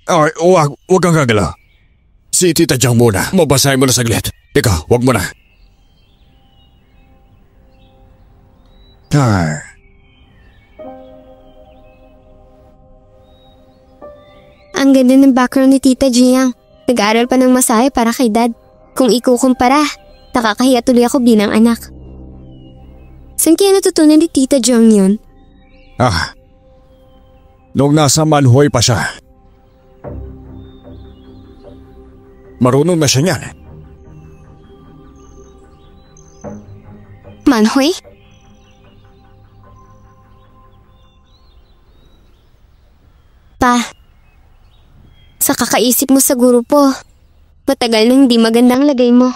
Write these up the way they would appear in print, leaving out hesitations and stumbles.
Ay, wag kang gagalaw. Si Tita Jang muna. Mabasahin mo na saglit. Ikaw, wag mo na. Ay. Ang ganda ng background ni Tita Jiang. Nag-aaral pa ng masahe para kay Dad. Kung ikukumpara, nakakahiya tuloy ako bilang anak. Saan kaya natutunan ni Tita Jiang yun? Noong nasa Manhuay pa siya. Marunong na siya niyan. Manhuay? Pa, sa kakaisip mo sa grupo, matagal nang hindi magandang lagay mo.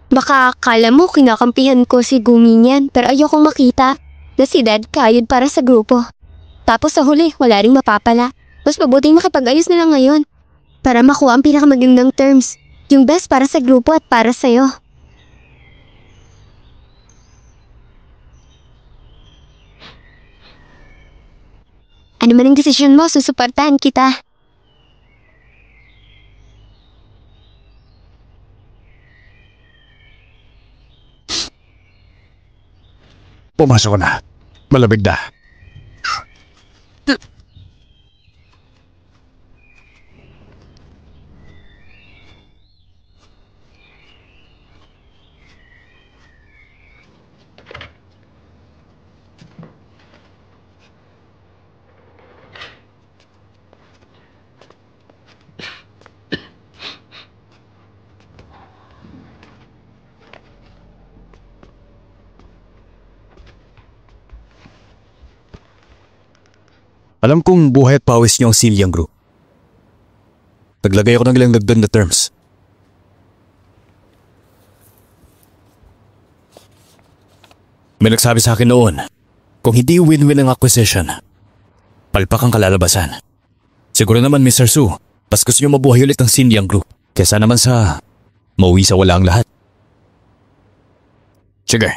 Baka akala mo kinakampihan ko si Gumi niyan, pero ayokong makita na si Dad kayod para sa grupo. Tapos sa huli, wala ring mapapala. Mas mabuting makipag-ayos na lang ngayon para makuha ang pinakamagandang terms. Yung best para sa grupo at para sa'yo. Ano man ang desisyon mo, susuportahan kita. Pumasok na. Malamig na. Alam kong buhay at pawis niyo ang Xinliang Group. Naglagay ako ng ilang dagdag na terms. May nagsabi sa akin noon, kung hindi win-win ang acquisition, palpak ang kalalabasan. Siguro naman Mr. Su, mas gusto niyo mabuhay ulit ang Xinliang Group kesa naman sa mauwi sa wala ang lahat. Sige,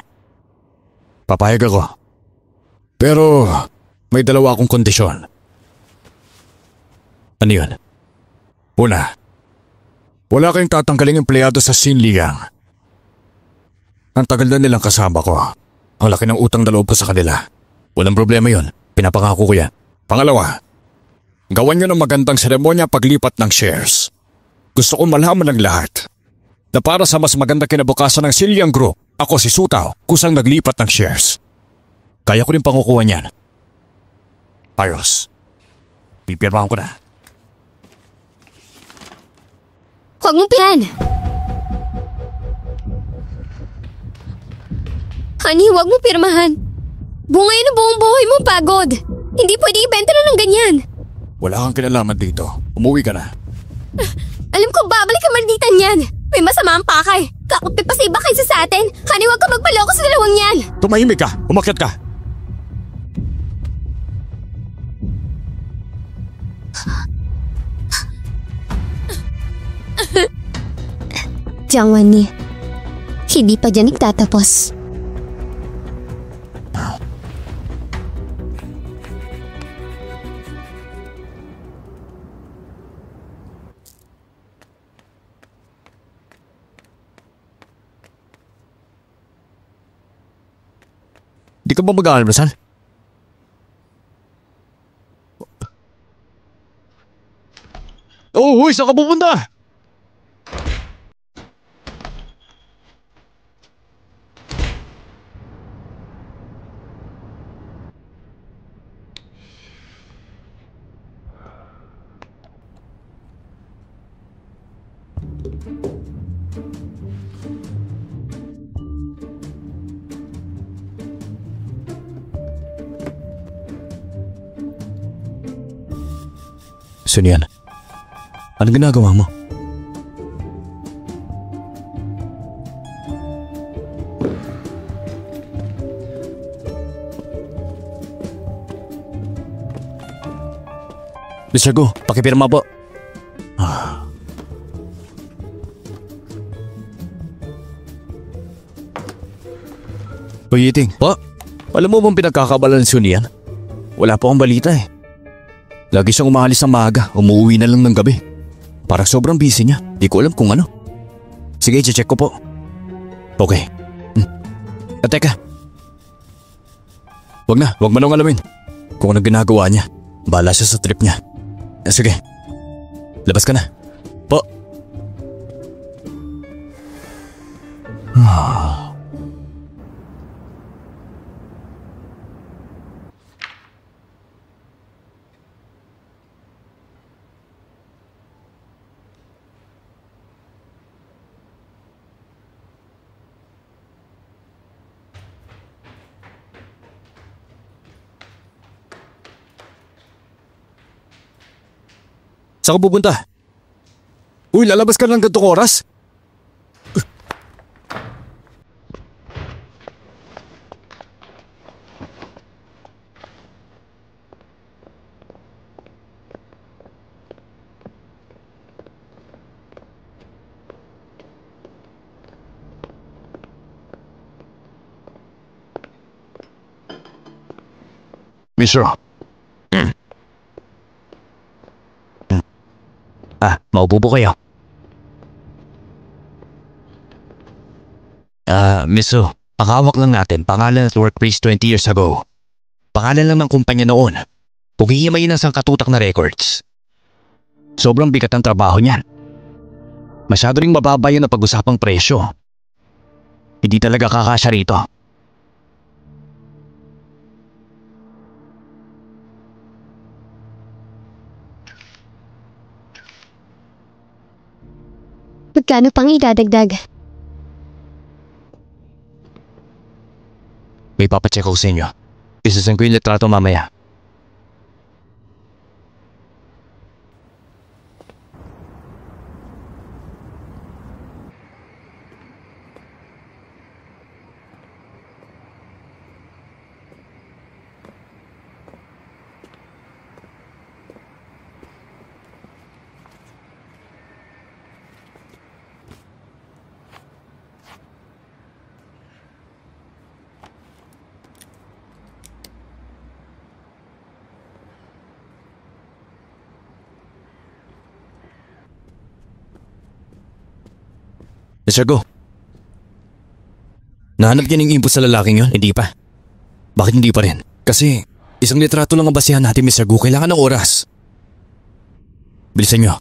papayag ako. Pero may dalawa akong kondisyon. Ano yun? Una, wala kayong tatanggaling empleyado sa Xinliang. Ang tagal na nilang kasama ko. Ang laki ng utang na loob ko sa kanila. Walang problema yun. Pinapangako ko yan. Pangalawa, gawan nyo ng magandang seremonya paglipat ng shares. Gusto ko malaman ng lahat na para sa mas maganda kinabukasan ng Xinliang Group, ako si Su Tao kusang naglipat ng shares. Kaya ko rin pangukuha niyan. Ayos. Pipirmahan ko na. Huwag mong pihan! Honey, huwag mong pirmahan. Bungayin ang buong buhay mo, pagod. Hindi pwede ibenta na ng ganyan. Wala kang kinalaman dito. Umuwi ka na. Alam ko, babalik ka malditan yan. May masama ang pakay. Kakampi pa sa iba kaysa sa atin. Honey, huwag ka magpaloko sa dalawang yan. Tumahimik ka. Umakyat ka. Jiang Wanni, hindi pa dyan nagtatapos. Di ka ba mag-aalmasal? Oh, huy, saan ka pupunta? Sunian, anong ginagawa mo? Mr. Gu, pakipirma po. Uy, Yiting. Po? Alam mo bang pinagkakabalan ni Sunian? Wala po akong balita eh. Lagi siyang umalis ng maaga, umuwi na lang ng gabi. Parang sobrang busy niya, di ko alam kung ano. Sige, check ko po. Okay. Teka. Wag mo nang alamin. Kung anong ginagawa niya, bahala siya sa trip niya. Sige, labas ka na. Po. Saan ka pupunta? Uy, lalabas ka ng gantong oras? Mister. Maupo po kayo. Miso, ang hawak lang natin, pangalan at workplace 20 years ago. Pangalan lang ng kumpanya noon. Paghihimayin ng sangkatutak na records. Sobrang bigat ang trabaho niyan. Masyado ring mababa yun na pag-usapang presyo. Hindi talaga kakasya rito. Magkano pang idadagdag? May papacheck ako sa inyo. Isasend ko yung litrato mamaya. Mr. Go. Nahanap niya ng info sa lalaking yon? Hindi pa. Bakit hindi pa rin? Kasi isang litrato lang ang basihan natin, Mr. Go. Kailangan ng oras. Bilisan niyo.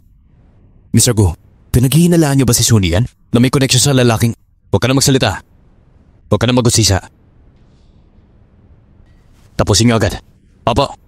Mr. Go, pinaghihinalaan niyo ba si Suni yan? Na may connection sa lalaking... Huwag ka na magsalita. Huwag ka na mag-usisa. Tapusin niyo agad. Opo.